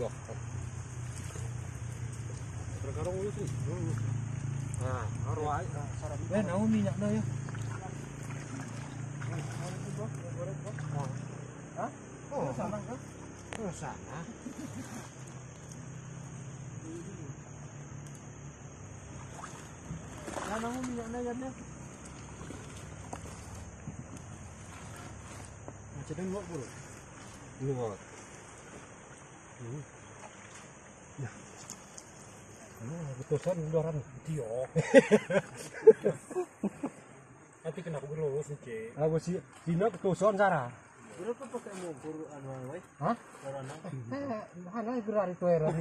dok. Perkarong lu tuh. Nah, arwah sarap. Naon minyakna ya. Hah? Oh, sana kan? Oh, sana. Naon minyakna ya. Macam luar bro. Luar. Ya. Betusan luaran dia. Nanti kena aku lulus nih, aku sih dina betusan cara. Berapa pakai mau anu wae? Hah? Karena Hana gerar itu era.